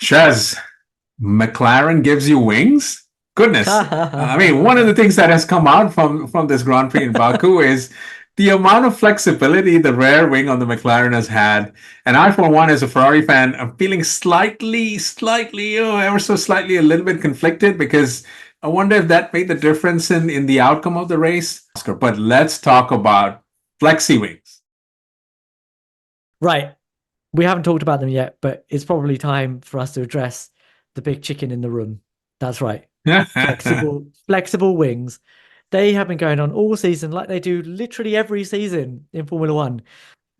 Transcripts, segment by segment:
Shez, McLaren gives you wings? Goodness. I mean, one of the things that has come out from this Grand Prix in Baku is the amount of flexibility the rear wing on the McLaren has had. And I, for one, as a Ferrari fan, I'm feeling slightly, ever so slightly, a little bit conflicted because I wonder if that made the difference in the outcome of the race. But let's talk about flexi wings. Right. We haven't talked about them yet, but it's probably time for us to address the big chicken in the room. That's right. Flexible wings. They have been going on all season, like they do literally every season in Formula One.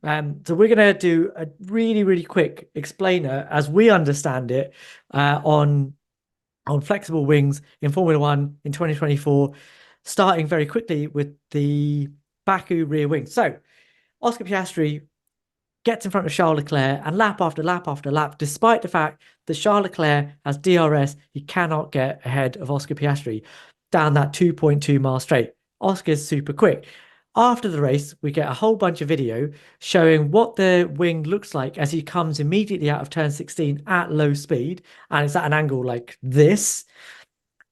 So we're going to do a really quick explainer as we understand it on flexible wings in Formula One in 2024, starting very quickly with the Baku rear wing. So Oscar Piastri gets in front of Charles Leclerc, and lap after lap after lap, despite the fact that Charles Leclerc has DRS, he cannot get ahead of Oscar Piastri down that 2.2 mile straight. Oscar's super quick. After the race, we get a whole bunch of video showing what the wing looks like as he comes immediately out of turn 16 at low speed, and it's at an angle like this.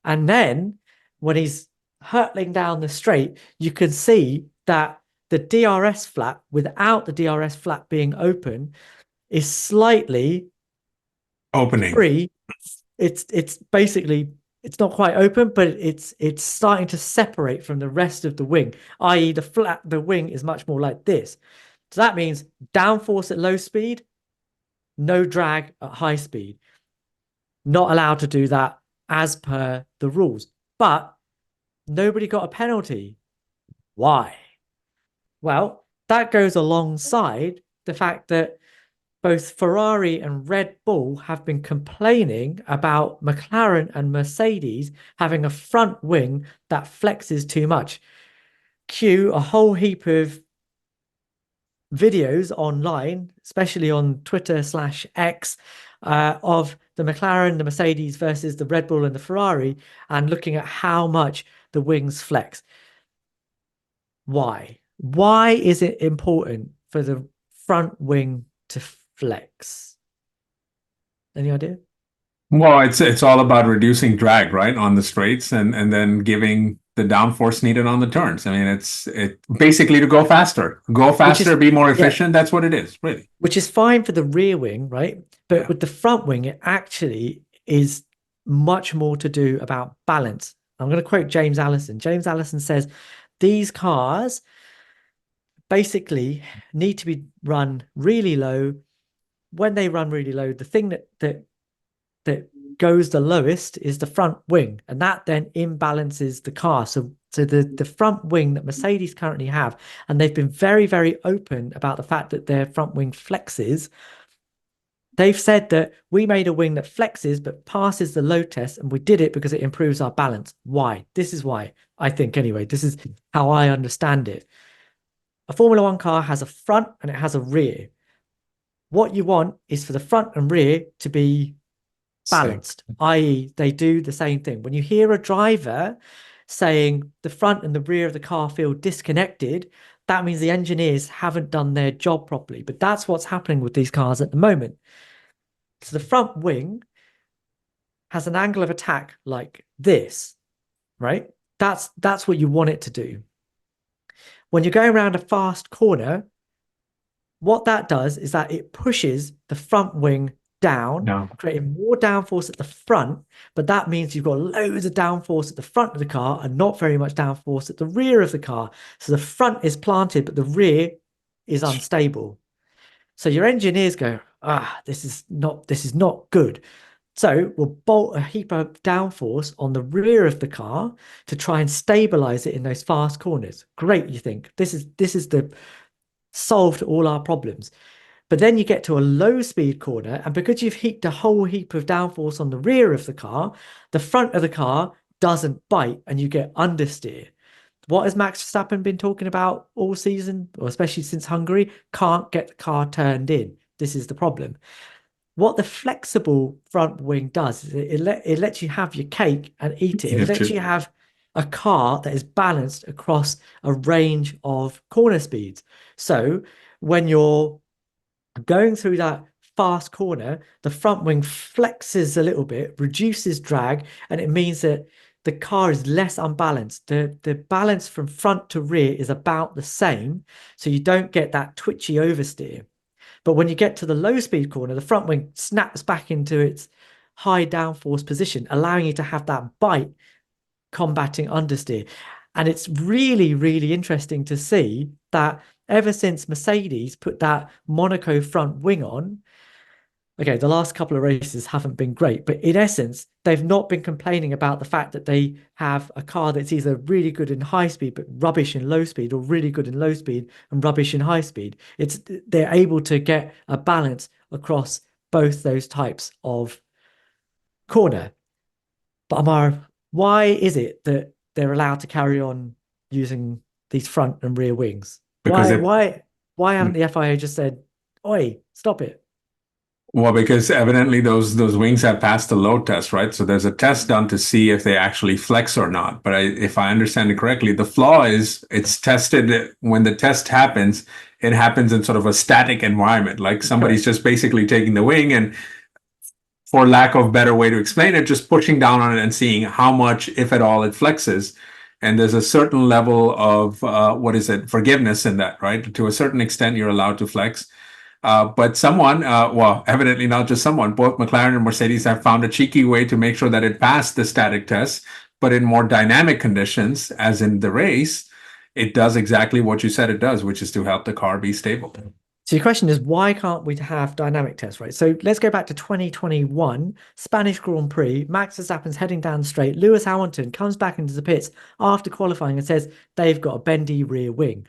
And then when he's hurtling down the straight, you can see that the DRS flap, without the DRS flap being open, is slightly Opening. free. It's basically, it's not quite open, but it's starting to separate from the rest of the wing, i.e. the wing is much more like this. So that means downforce at low speed, no drag at high speed. Not allowed to do that as per the rules. But nobody got a penalty. Why? Well, that goes alongside the fact that both Ferrari and Red Bull have been complaining about McLaren and Mercedes having a front wing that flexes too much. Cue a whole heap of videos online, especially on Twitter/X, of the McLaren, the Mercedes versus the Red Bull and the Ferrari, and looking at how much the wings flex. Why? Why is it important for the front wing to flex? Any idea? Well, it's all about reducing drag, right, on the straights and then giving the downforce needed on the turns. I mean, it basically to go faster, be more Yeah, efficient. That's what it is, really. which is fine for the rear wing, right? But Yeah. with the front wing, it actually is much more to do about balance. I'm going to quote James Allison. James Allison says, these cars basically need to be run really low. When they run really low, the thing that goes the lowest is the front wing, and that then imbalances the car. So the front wing that Mercedes currently have, and they've been very open about the fact that their front wing flexes. They've said that we made a wing that flexes but passes the load test, and we did it because it improves our balance. Why? This is why, I think, anyway. This is how I understand it. A Formula One car has a front and it has a rear. What you want is for the front and rear to be balanced, i.e. they do the same thing. When you hear a driver saying the front and the rear of the car feel disconnected, that means the engineers haven't done their job properly. But that's what's happening with these cars at the moment. So the front wing has an angle of attack like this, right? That's what you want it to do. When you're going around a fast corner, what that does is that it pushes the front wing down, creating more downforce at the front, but that means you've got loads of downforce at the front of the car and not very much downforce at the rear of the car. So the front is planted, but the rear is unstable. So your engineers go, this is not good. So we'll bolt a heap of downforce on the rear of the car to try and stabilize it in those fast corners. Great, you think. This is the solve to all our problems. But then you get to a low speed corner, and because you've heaped a whole heap of downforce on the rear of the car, the front of the car doesn't bite and you get understeer. What has Max Verstappen been talking about all season, or especially since Hungary? Can't get the car turned in. This is the problem. What the flexible front wing does is it lets you have your cake and eat it. It lets you have a car that is balanced across a range of corner speeds. So when you're going through that fast corner, the front wing flexes a little bit, reduces drag, and it means that the car is less unbalanced. The balance from front to rear is about the same, so you don't get that twitchy oversteer. But when you get to the low speed corner, the front wing snaps back into its high downforce position, allowing you to have that bite combating understeer. And it's really, really interesting to see that ever since Mercedes put that Monaco front wing on, okay, the last couple of races haven't been great, but in essence, they've not been complaining about the fact that they have a car that's either really good in high speed but rubbish in low speed, or really good in low speed and rubbish in high speed. They're able to get a balance across both those types of corner. But Ammar, why is it that they're allowed to carry on using these front and rear wings? Because Why haven't the FIA just said, "Oi, stop it"? well, because evidently those wings have passed the load test, right? So there's a test done to see if they actually flex or not. But if I understand it correctly, the flaw is it's tested when the test happens, it happens in sort of a static environment. Like somebody's just basically taking the wing and, for lack of better way to explain it, just pushing down on it and seeing how much, if at all, it flexes. And there's a certain level of forgiveness in that, right? To a certain extent, you're allowed to flex. But someone, well, evidently not just someone, both McLaren and Mercedes have found a cheeky way to make sure that it passed the static test, but in more dynamic conditions, as in the race, it does exactly what you said it does, which is to help the car be stable. So your question is, why can't we have dynamic tests, right? So let's go back to 2021, Spanish Grand Prix. Max Verstappen's heading down straight. Lewis Hamilton comes back into the pits after qualifying and says they've got a bendy rear wing.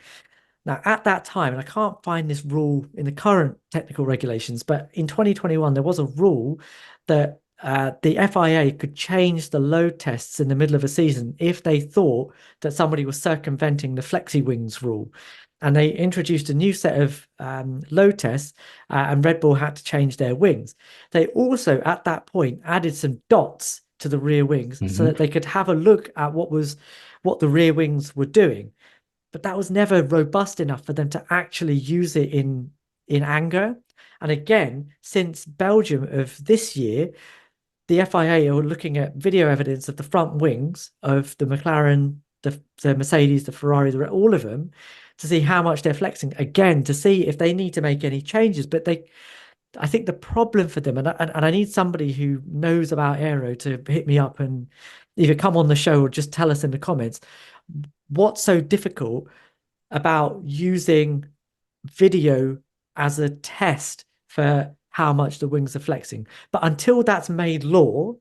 Now, at that time, and I can't find this rule in the current technical regulations, but in 2021, there was a rule that the FIA could change the load tests in the middle of a season if they thought that somebody was circumventing the FlexWings rule. And they introduced a new set of load tests, and Red Bull had to change their wings. They also, at that point, added some dots to the rear wings so that they could have a look at what the rear wings were doing. But that was never robust enough for them to actually use it in anger. And again, since Belgium of this year, the FIA are looking at video evidence of the front wings of the McLaren, the Mercedes, the Ferrari, all of them, to see how much they're flexing, again, to see if they need to make any changes. But I think the problem for them, and I need somebody who knows about aero to hit me up and either come on the show or just tell us in the comments, what's so difficult about using video as a test for how much the wings are flexing? But until that's made law,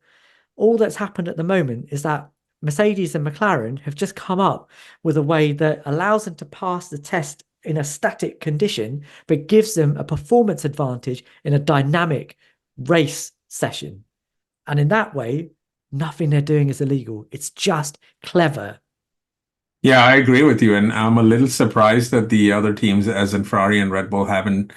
all that's happened at the moment is that Mercedes and McLaren have just come up with a way that allows them to pass the test in a static condition, but gives them a performance advantage in a dynamic race session. And in that way, nothing they're doing is illegal. It's just clever. Yeah, I agree with you, and I'm a little surprised that the other teams, as in Ferrari and Red Bull, haven't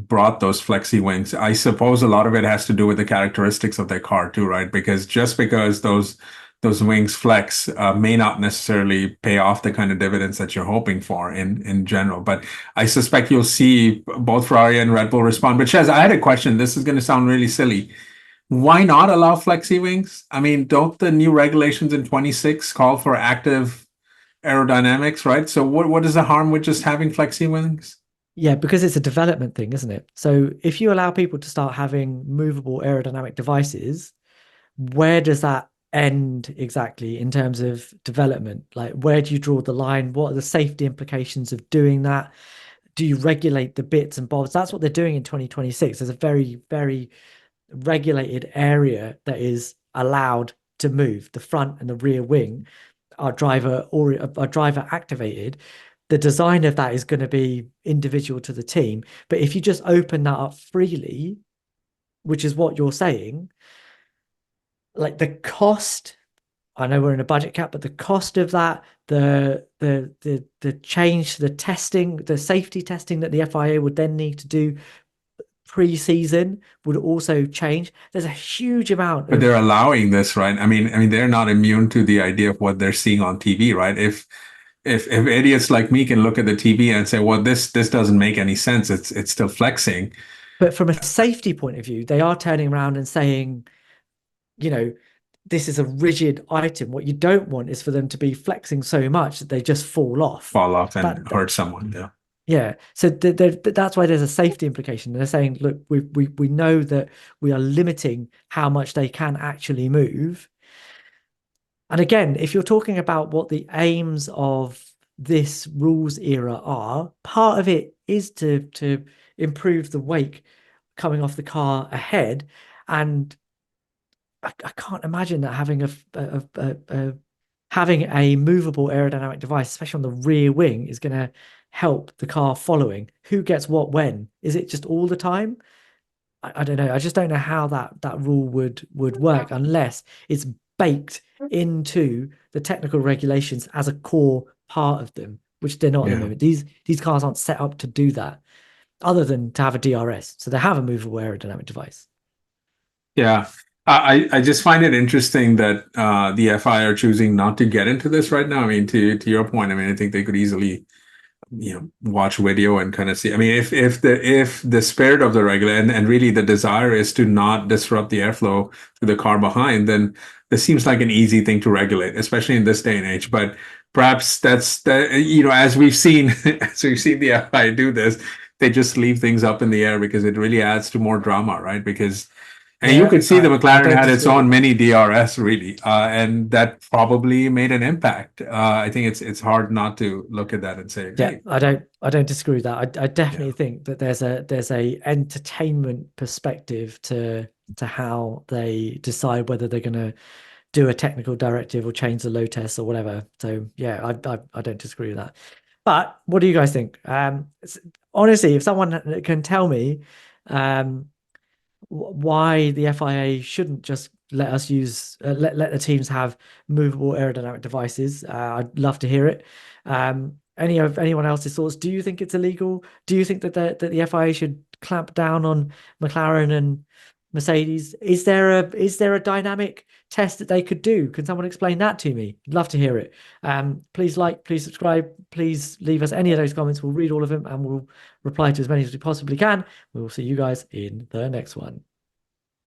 brought those flexi wings. I suppose a lot of it has to do with the characteristics of their car too, right? Because just because those wings flex may not necessarily pay off the kind of dividends that you're hoping for in general. But I suspect you'll see both Ferrari and Red Bull respond. But Shez, I had a question. This is going to sound really silly. Why not allow flexi wings? I mean, don't the new regulations in 26 call for active aerodynamics, right? So what is the harm with just having flexi wings? Yeah, because it's a development thing, isn't it? So if you allow people to start having movable aerodynamic devices, where does that end exactly in terms of development? Like, where do you draw the line? What are the safety implications of doing that? Do you regulate the bits and bobs? That's what they're doing in 2026. There's a very, very regulated area that is allowed to move. The front and the rear wing are driver activated. The design of that is going to be individual to the team. But if you just open that up freely, which is what you're saying, like the cost, I know we're in a budget cap, but the cost of that, the change, the testing, the safety testing that the FIA would then need to do pre-season would also change. There's a huge amount But they're allowing this, right? I mean, they're not immune to the idea of what they're seeing on TV, right? If idiots like me can look at the TV and say, well, this doesn't make any sense, it's still flexing. But from a safety point of view, they are turning around and saying, you know, this is a rigid item. What you don't want is for them to be flexing so much that they just fall off. Fall off and That hurt someone. Yeah. yeah. So that's why there's a safety implication. They're saying, look, we know that we are limiting how much they can actually move. And again, if you're talking about what the aims of this rules era are, part of it is to improve the wake coming off the car ahead. And I can't imagine that having a movable aerodynamic device, especially on the rear wing, is going to help the car following. Who gets what when? Is it just all the time? I don't know. I just don't know how that rule would work unless it's baked into the technical regulations as a core part of them, which they're not at the Yeah. moment. These cars aren't set up to do that, other than to have a DRS. So they have a movable aerodynamic device. Yeah. I just find it interesting that the FI are choosing not to get into this right now. I mean, to your point, I mean, I think they could easily, watch video and kind of see. I mean, if the spirit of the regulator and really the desire is to not disrupt the airflow to the car behind, then this seems like an easy thing to regulate, especially in this day and age. But perhaps that's as we've seen as we've seen the FI do this, they just leave things up in the air because it really adds to more drama, right? Because and you Yeah, could see the I McLaren don't had its disagree. own mini DRS, really, and that probably made an impact. I think it's hard not to look at that and say, Yeah, hey, I don't disagree with that. I yeah, definitely think that there's a entertainment perspective to how they decide whether they're going to do a technical directive or change the load test or whatever. So yeah, I don't disagree with that. But what do you guys think? Honestly, if someone can tell me um, why the FIA shouldn't just let us use let the teams have movable aerodynamic devices. I'd love to hear it. Anyone else's thoughts? Do you think it's illegal? Do you think that the FIA should clamp down on McLaren and Mercedes? Is there a dynamic test that they could do? Can someone explain that to me? I'd love to hear it. Please like, please subscribe, please leave us any of those comments. We'll read all of them and we'll reply to as many as we possibly can. We will see you guys in the next one.